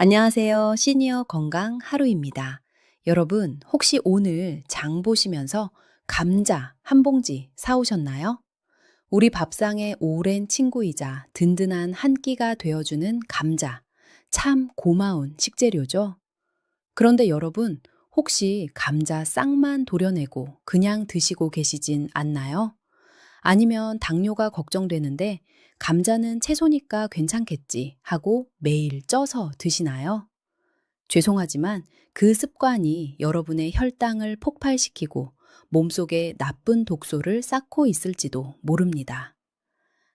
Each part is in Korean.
안녕하세요. 시니어 건강 하루입니다. 여러분, 혹시 오늘 장 보시면서 감자 한 봉지 사오셨나요? 우리 밥상의 오랜 친구이자 든든한 한 끼가 되어주는 감자. 참 고마운 식재료죠? 그런데 여러분, 혹시 감자 싹만 도려내고 그냥 드시고 계시진 않나요? 아니면 당뇨가 걱정되는데 감자는 채소니까 괜찮겠지 하고 매일 쪄서 드시나요? 죄송하지만 그 습관이 여러분의 혈당을 폭발시키고 몸속에 나쁜 독소를 쌓고 있을지도 모릅니다.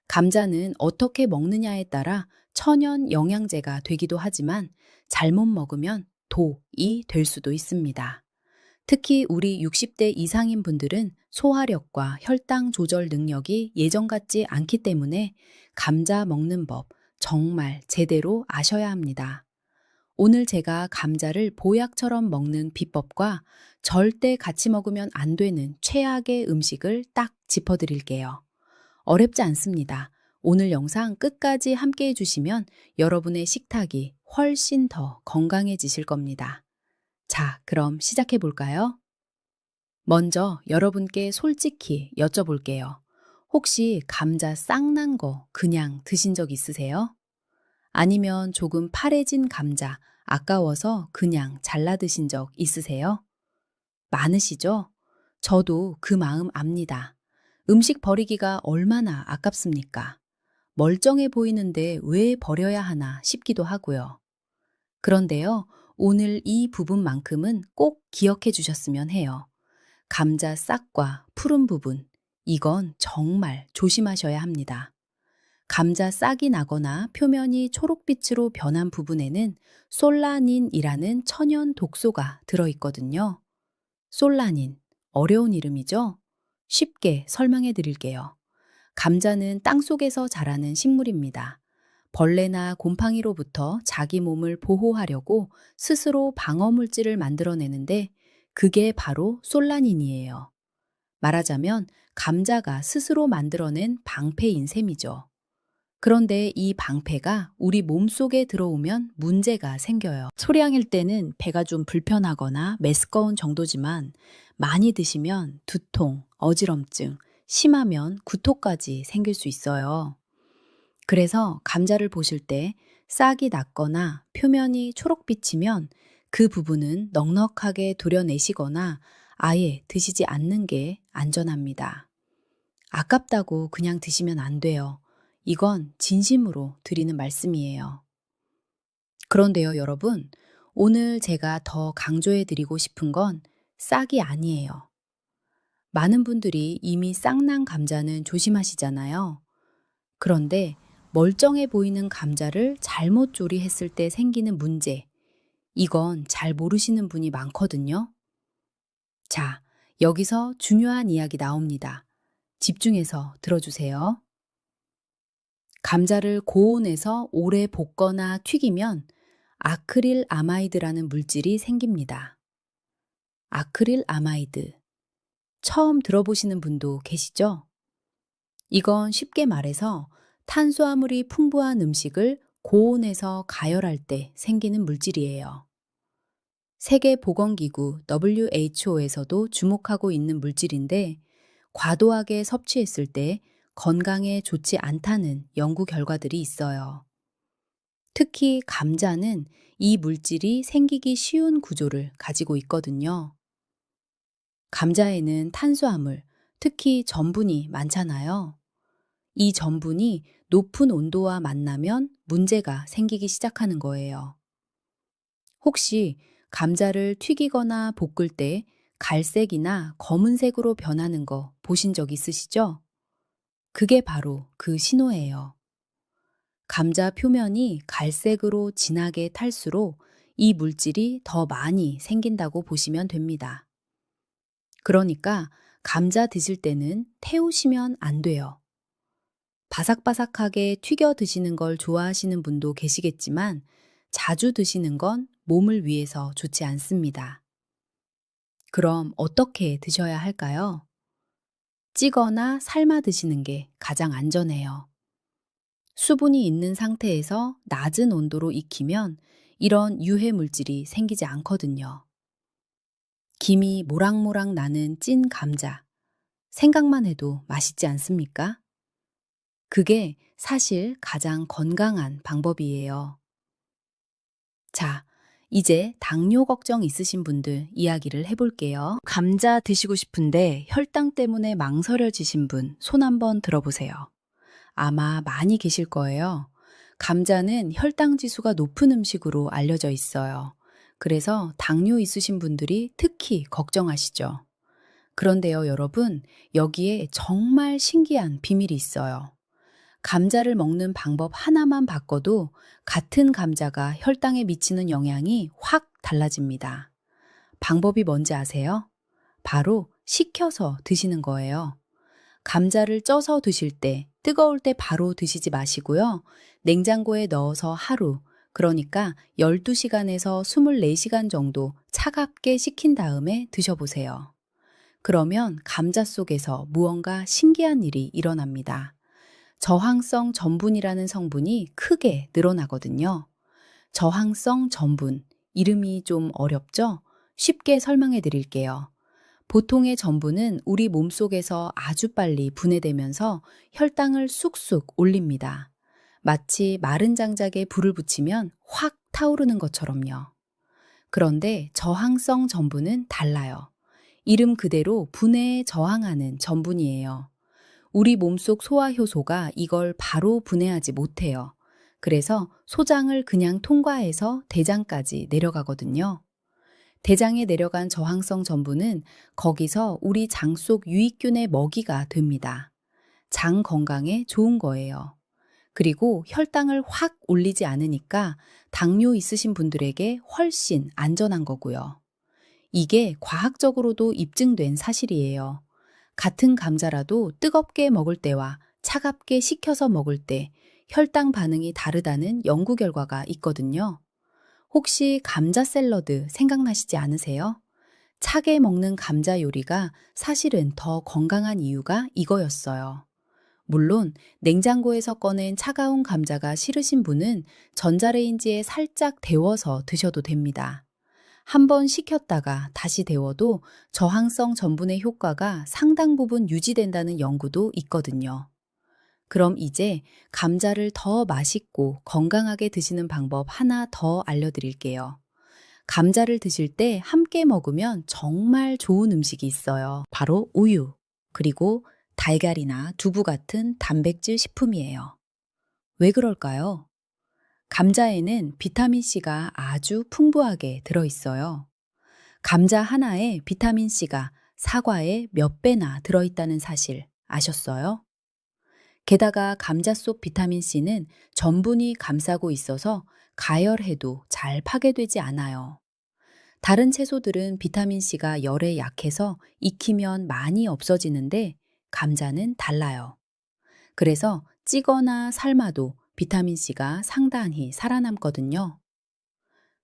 감자는 어떻게 먹느냐에 따라 천연 영양제가 되기도 하지만 잘못 먹으면 독이 될 수도 있습니다. 특히 우리 60대 이상인 분들은 소화력과 혈당 조절 능력이 예전 같지 않기 때문에 감자 먹는 법 정말 제대로 아셔야 합니다. 오늘 제가 감자를 보약처럼 먹는 비법과 절대 같이 먹으면 안 되는 최악의 음식을 딱 짚어드릴게요. 어렵지 않습니다. 오늘 영상 끝까지 함께 해주시면 여러분의 식탁이 훨씬 더 건강해지실 겁니다. 자, 그럼 시작해 볼까요? 먼저 여러분께 솔직히 여쭤볼게요. 혹시 감자 싹난 거 그냥 드신 적 있으세요? 아니면 조금 파래진 감자 아까워서 그냥 잘라 드신 적 있으세요? 많으시죠? 저도 그 마음 압니다. 음식 버리기가 얼마나 아깝습니까? 멀쩡해 보이는데 왜 버려야 하나 싶기도 하고요. 그런데요, 오늘 이 부분만큼은 꼭 기억해 주셨으면 해요. 감자 싹과 푸른 부분, 이건 정말 조심하셔야 합니다. 감자 싹이 나거나 표면이 초록빛으로 변한 부분에는 솔라닌이라는 천연 독소가 들어있거든요. 솔라닌, 어려운 이름이죠? 쉽게 설명해 드릴게요. 감자는 땅속에서 자라는 식물입니다. 벌레나 곰팡이로부터 자기 몸을 보호하려고 스스로 방어물질을 만들어내는데 그게 바로 솔라닌이에요. 말하자면 감자가 스스로 만들어낸 방패인 셈이죠. 그런데 이 방패가 우리 몸속에 들어오면 문제가 생겨요. 소량일 때는 배가 좀 불편하거나 메스꺼운 정도지만 많이 드시면 두통, 어지럼증, 심하면 구토까지 생길 수 있어요. 그래서 감자를 보실 때 싹이 났거나 표면이 초록빛이면 그 부분은 넉넉하게 도려내시거나 아예 드시지 않는 게 안전합니다. 아깝다고 그냥 드시면 안 돼요. 이건 진심으로 드리는 말씀이에요. 그런데요, 여러분, 오늘 제가 더 강조해 드리고 싶은 건 싹이 아니에요. 많은 분들이 이미 싹난 감자는 조심하시잖아요. 그런데 멀쩡해 보이는 감자를 잘못 조리했을 때 생기는 문제, 이건 잘 모르시는 분이 많거든요. 자, 여기서 중요한 이야기 나옵니다. 집중해서 들어주세요. 감자를 고온에서 오래 볶거나 튀기면 아크릴 아마이드라는 물질이 생깁니다. 아크릴 아마이드. 처음 들어보시는 분도 계시죠? 이건 쉽게 말해서 탄수화물이 풍부한 음식을 고온에서 가열할 때 생기는 물질이에요. 세계보건기구 WHO에서도 주목하고 있는 물질인데 과도하게 섭취했을 때 건강에 좋지 않다는 연구 결과들이 있어요. 특히 감자는 이 물질이 생기기 쉬운 구조를 가지고 있거든요. 감자에는 탄수화물, 특히 전분이 많잖아요. 이 전분이 높은 온도와 만나면 문제가 생기기 시작하는 거예요. 혹시 감자를 튀기거나 볶을 때 갈색이나 검은색으로 변하는 거 보신 적 있으시죠? 그게 바로 그 신호예요. 감자 표면이 갈색으로 진하게 탈수록 이 물질이 더 많이 생긴다고 보시면 됩니다. 그러니까 감자 드실 때는 태우시면 안 돼요. 바삭바삭하게 튀겨 드시는 걸 좋아하시는 분도 계시겠지만 자주 드시는 건 몸을 위해서 좋지 않습니다. 그럼 어떻게 드셔야 할까요? 찌거나 삶아 드시는 게 가장 안전해요. 수분이 있는 상태에서 낮은 온도로 익히면 이런 유해 물질이 생기지 않거든요. 김이 모락모락 나는 찐 감자. 생각만 해도 맛있지 않습니까? 그게 사실 가장 건강한 방법이에요. 자, 이제 당뇨 걱정 있으신 분들 이야기를 해볼게요. 감자 드시고 싶은데 혈당 때문에 망설여지신 분 손 한번 들어보세요. 아마 많이 계실 거예요. 감자는 혈당 지수가 높은 음식으로 알려져 있어요. 그래서 당뇨 있으신 분들이 특히 걱정하시죠. 그런데요, 여러분, 여기에 정말 신기한 비밀이 있어요. 감자를 먹는 방법 하나만 바꿔도 같은 감자가 혈당에 미치는 영향이 확 달라집니다. 방법이 뭔지 아세요? 바로 식혀서 드시는 거예요. 감자를 쪄서 드실 때 뜨거울 때 바로 드시지 마시고요. 냉장고에 넣어서 하루, 그러니까 12시간에서 24시간 정도 차갑게 식힌 다음에 드셔보세요. 그러면 감자 속에서 무언가 신기한 일이 일어납니다. 저항성 전분이라는 성분이 크게 늘어나거든요. 저항성 전분, 이름이 좀 어렵죠? 쉽게 설명해 드릴게요. 보통의 전분은 우리 몸속에서 아주 빨리 분해되면서 혈당을 쑥쑥 올립니다. 마치 마른 장작에 불을 붙이면 확 타오르는 것처럼요. 그런데 저항성 전분은 달라요. 이름 그대로 분해에 저항하는 전분이에요. 우리 몸속 소화효소가 이걸 바로 분해하지 못해요. 그래서 소장을 그냥 통과해서 대장까지 내려가거든요. 대장에 내려간 저항성 전분은 거기서 우리 장 속 유익균의 먹이가 됩니다. 장 건강에 좋은 거예요. 그리고 혈당을 확 올리지 않으니까 당뇨 있으신 분들에게 훨씬 안전한 거고요. 이게 과학적으로도 입증된 사실이에요. 같은 감자라도 뜨겁게 먹을 때와 차갑게 식혀서 먹을 때 혈당 반응이 다르다는 연구 결과가 있거든요. 혹시 감자 샐러드 생각나시지 않으세요? 차게 먹는 감자 요리가 사실은 더 건강한 이유가 이거였어요. 물론 냉장고에서 꺼낸 차가운 감자가 싫으신 분은 전자레인지에 살짝 데워서 드셔도 됩니다. 한번 식혔다가 다시 데워도 저항성 전분의 효과가 상당 부분 유지된다는 연구도 있거든요. 그럼 이제 감자를 더 맛있고 건강하게 드시는 방법 하나 더 알려드릴게요. 감자를 드실 때 함께 먹으면 정말 좋은 음식이 있어요. 바로 우유, 그리고 달걀이나 두부 같은 단백질 식품이에요. 왜 그럴까요? 감자에는 비타민C가 아주 풍부하게 들어있어요. 감자 하나에 비타민C가 사과의 몇 배나 들어있다는 사실 아셨어요? 게다가 감자 속 비타민C는 전분이 감싸고 있어서 가열해도 잘 파괴되지 않아요. 다른 채소들은 비타민C가 열에 약해서 익히면 많이 없어지는데 감자는 달라요. 그래서 찌거나 삶아도 비타민C가 상당히 살아남거든요.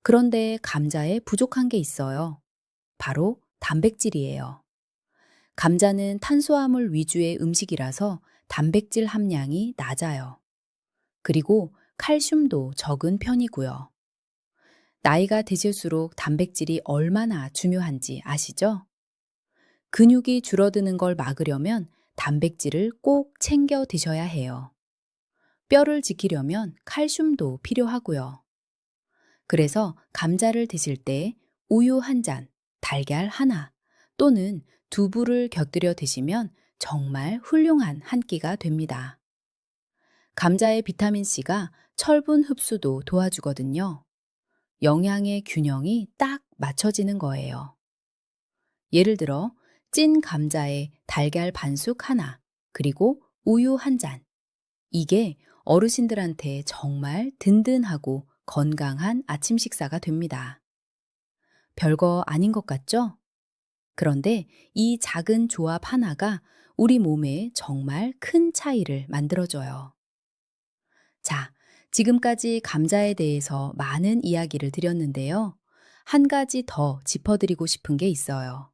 그런데 감자에 부족한 게 있어요. 바로 단백질이에요. 감자는 탄수화물 위주의 음식이라서 단백질 함량이 낮아요. 그리고 칼슘도 적은 편이고요. 나이가 드실수록 단백질이 얼마나 중요한지 아시죠? 근육이 줄어드는 걸 막으려면 단백질을 꼭 챙겨 드셔야 해요. 뼈를 지키려면 칼슘도 필요하고요. 그래서 감자를 드실 때 우유 한 잔, 달걀 하나 또는 두부를 곁들여 드시면 정말 훌륭한 한 끼가 됩니다. 감자의 비타민C가 철분 흡수도 도와주거든요. 영양의 균형이 딱 맞춰지는 거예요. 예를 들어 찐 감자에 달걀 반숙 하나, 그리고 우유 한 잔. 이게 어르신들한테 정말 든든하고 건강한 아침 식사가 됩니다. 별거 아닌 것 같죠? 그런데 이 작은 조합 하나가 우리 몸에 정말 큰 차이를 만들어줘요. 자, 지금까지 감자에 대해서 많은 이야기를 드렸는데요. 한 가지 더 짚어드리고 싶은 게 있어요.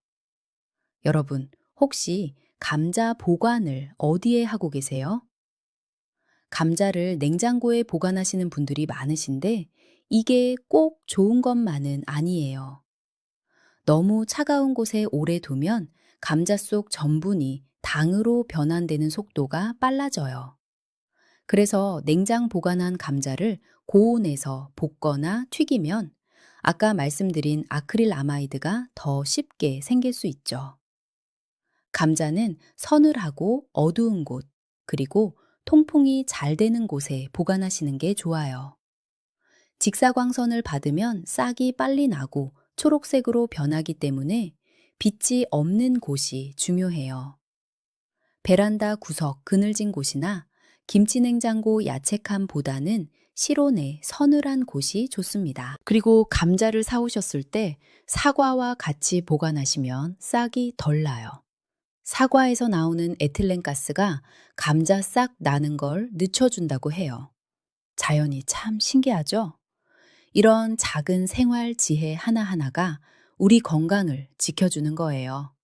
여러분, 혹시 감자 보관을 어디에 하고 계세요? 감자를 냉장고에 보관하시는 분들이 많으신데 이게 꼭 좋은 것만은 아니에요. 너무 차가운 곳에 오래 두면 감자 속 전분이 당으로 변환되는 속도가 빨라져요. 그래서 냉장 보관한 감자를 고온에서 볶거나 튀기면 아까 말씀드린 아크릴아마이드가 더 쉽게 생길 수 있죠. 감자는 서늘하고 어두운 곳, 그리고 통풍이 잘 되는 곳에 보관하시는 게 좋아요. 직사광선을 받으면 싹이 빨리 나고 초록색으로 변하기 때문에 빛이 없는 곳이 중요해요. 베란다 구석 그늘진 곳이나 김치냉장고 야채칸보다는 실온에 서늘한 곳이 좋습니다. 그리고 감자를 사오셨을 때 사과와 같이 보관하시면 싹이 덜 나요. 사과에서 나오는 에틸렌가스가 감자 싹 나는 걸 늦춰준다고 해요. 자연이 참 신기하죠? 이런 작은 생활 지혜 하나하나가 우리 건강을 지켜주는 거예요.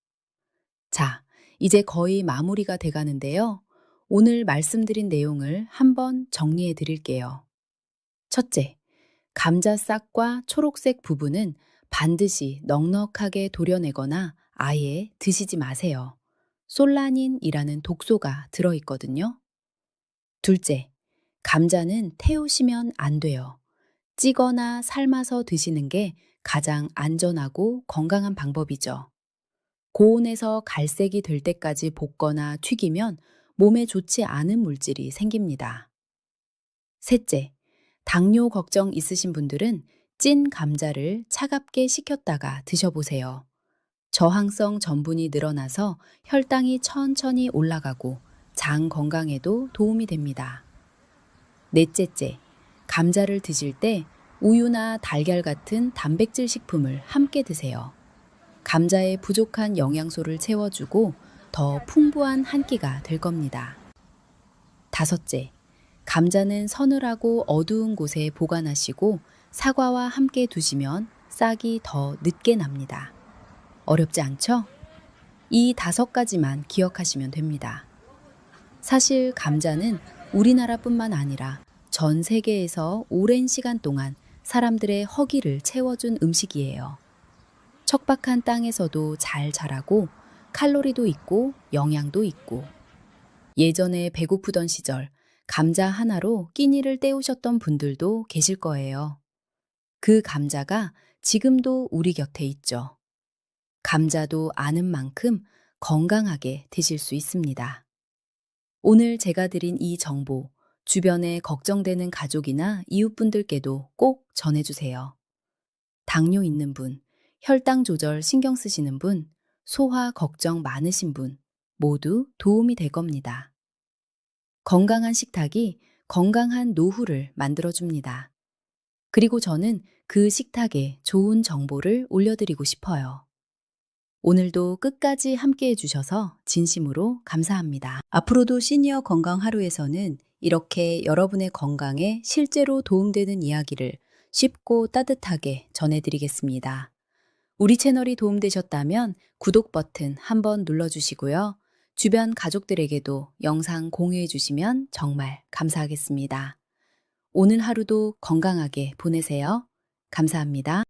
자, 이제 거의 마무리가 돼 가는데요. 오늘 말씀드린 내용을 한번 정리해 드릴게요. 첫째, 감자 싹과 초록색 부분은 반드시 넉넉하게 도려내거나 아예 드시지 마세요. 솔라닌이라는 독소가 들어있거든요. 둘째, 감자는 태우시면 안 돼요. 찌거나 삶아서 드시는 게 가장 안전하고 건강한 방법이죠. 고온에서 갈색이 될 때까지 볶거나 튀기면 몸에 좋지 않은 물질이 생깁니다. 셋째, 당뇨 걱정 있으신 분들은 찐 감자를 차갑게 식혔다가 드셔보세요. 저항성 전분이 늘어나서 혈당이 천천히 올라가고 장 건강에도 도움이 됩니다. 넷째째, 감자를 드실 때 우유나 달걀 같은 단백질 식품을 함께 드세요. 감자의 부족한 영양소를 채워주고 더 풍부한 한 끼가 될 겁니다. 다섯째, 감자는 서늘하고 어두운 곳에 보관하시고 사과와 함께 두시면 싹이 더 늦게 납니다. 어렵지 않죠? 이 5가지만 기억하시면 됩니다. 사실 감자는 우리나라뿐만 아니라 전 세계에서 오랜 시간 동안 사람들의 허기를 채워준 음식이에요. 척박한 땅에서도 잘 자라고 칼로리도 있고 영양도 있고 예전에 배고프던 시절 감자 하나로 끼니를 때우셨던 분들도 계실 거예요. 그 감자가 지금도 우리 곁에 있죠. 감자도 아는 만큼 건강하게 드실 수 있습니다. 오늘 제가 드린 이 정보, 주변에 걱정되는 가족이나 이웃분들께도 꼭 전해주세요. 당뇨 있는 분, 혈당 조절 신경 쓰시는 분, 소화 걱정 많으신 분, 모두 도움이 될 겁니다. 건강한 식탁이 건강한 노후를 만들어줍니다. 그리고 저는 그 식탁에 좋은 정보를 올려드리고 싶어요. 오늘도 끝까지 함께 해주셔서 진심으로 감사합니다. 앞으로도 시니어 건강 하루에서는 이렇게 여러분의 건강에 실제로 도움되는 이야기를 쉽고 따뜻하게 전해드리겠습니다. 우리 채널이 도움되셨다면 구독 버튼 한번 눌러주시고요. 주변 가족들에게도 영상 공유해 주시면 정말 감사하겠습니다. 오늘 하루도 건강하게 보내세요. 감사합니다.